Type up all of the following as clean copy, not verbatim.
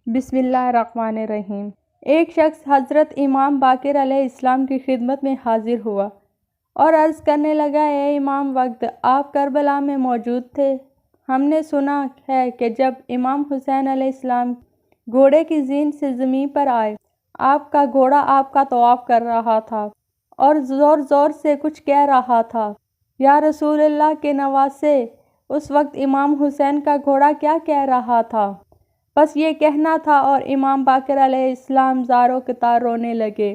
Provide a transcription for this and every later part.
بسم اللہ الرحمن الرحیم۔ ایک شخص حضرت امام باقر علیہ السلام کی خدمت میں حاضر ہوا اور عرض کرنے لگا، اے امام وقت، آپ کربلا میں موجود تھے۔ ہم نے سنا ہے کہ جب امام حسین علیہ السلام گھوڑے کی زین سے زمین پر آئے، آپ کا گھوڑا آپ کا طواف کر رہا تھا اور زور زور سے کچھ کہہ رہا تھا۔ یا رسول اللہ کے نواسے، اس وقت امام حسین کا گھوڑا کیا کہہ رہا تھا؟ بس یہ کہنا تھا، اور امام باقر علیہ السلام زار و قطار رونے لگے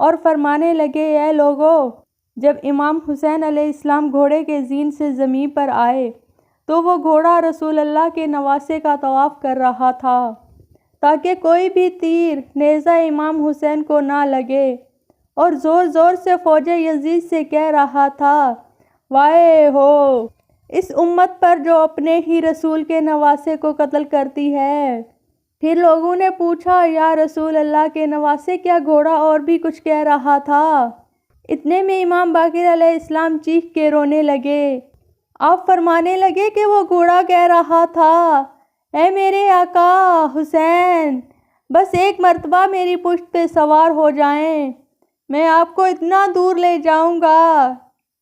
اور فرمانے لگے، اے لوگو، جب امام حسین علیہ السلام گھوڑے کے زین سے زمین پر آئے تو وہ گھوڑا رسول اللہ کے نواسے کا طواف کر رہا تھا تاکہ کوئی بھی تیر نیزہ امام حسین کو نہ لگے، اور زور زور سے فوج یزید سے کہہ رہا تھا، وائے ہو اس امت پر جو اپنے ہی رسول کے نواسے کو قتل کرتی ہے۔ پھر لوگوں نے پوچھا، یا رسول اللہ کے نواسے، کیا گھوڑا اور بھی کچھ کہہ رہا تھا؟ اتنے میں امام باقر علیہ السلام چیخ کے رونے لگے۔ آپ فرمانے لگے کہ وہ گھوڑا کہہ رہا تھا، اے میرے آقا حسین، بس ایک مرتبہ میری پشت پہ سوار ہو جائیں، میں آپ کو اتنا دور لے جاؤں گا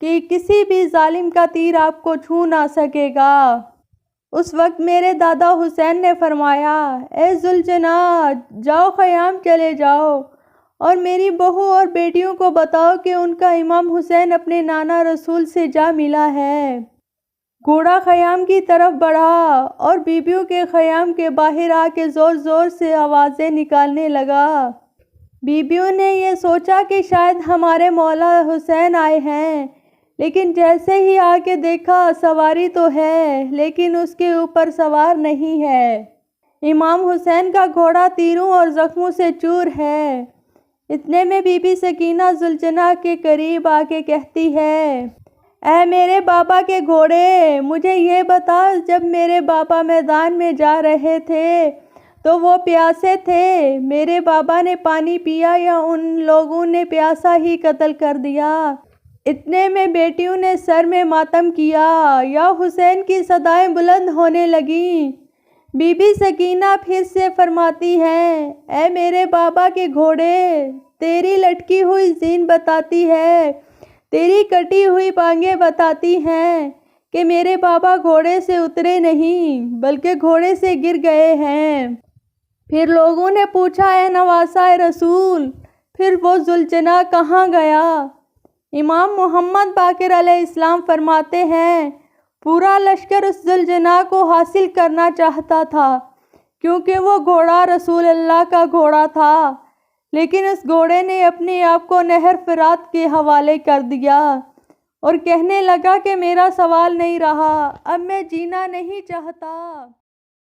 کہ کسی بھی ظالم کا تیر آپ کو چھو نہ سکے گا۔ اس وقت میرے دادا حسین نے فرمایا، اے ذوالجناح، جاؤ خیام چلے جاؤ اور میری بہو اور بیٹیوں کو بتاؤ کہ ان کا امام حسین اپنے نانا رسول سے جا ملا ہے۔ گھوڑا خیام کی طرف بڑھا اور بیبیوں کے خیام کے باہر آ کے زور زور سے آوازیں نکالنے لگا۔ بیبیوں نے یہ سوچا کہ شاید ہمارے مولا حسین آئے ہیں، لیکن جیسے ہی آ کے دیکھا، سواری تو ہے لیکن اس کے اوپر سوار نہیں ہے۔ امام حسین کا گھوڑا تیروں اور زخموں سے چور ہے۔ اتنے میں بی بی سکینہ ذوالجناح کے قریب آ کے کہتی ہے، اے میرے بابا کے گھوڑے، مجھے یہ بتا، جب میرے بابا میدان میں جا رہے تھے تو وہ پیاسے تھے، میرے بابا نے پانی پیا یا ان لوگوں نے پیاسا ہی قتل کر دیا؟ اتنے میں بیٹیوں نے سر میں ماتم کیا، یا حسین کی صدائیں بلند ہونے لگیں۔ بی بی سکینہ پھر سے فرماتی ہیں، اے میرے بابا کے گھوڑے، تیری لٹکی ہوئی زین بتاتی ہے، تیری کٹی ہوئی بانگیں بتاتی ہیں کہ میرے بابا گھوڑے سے اترے نہیں بلکہ گھوڑے سے گر گئے ہیں۔ پھر لوگوں نے پوچھا، اے نواسہ رسول، پھر وہ ذوالجناح کہاں گیا؟ امام محمد باقر علیہ السلام فرماتے ہیں، پورا لشکر اس ذوالجناح کو حاصل کرنا چاہتا تھا کیونکہ وہ گھوڑا رسول اللہ کا گھوڑا تھا، لیکن اس گھوڑے نے اپنے آپ کو نہر فرات کے حوالے کر دیا اور کہنے لگا کہ میرا سوال نہیں رہا، اب میں جینا نہیں چاہتا۔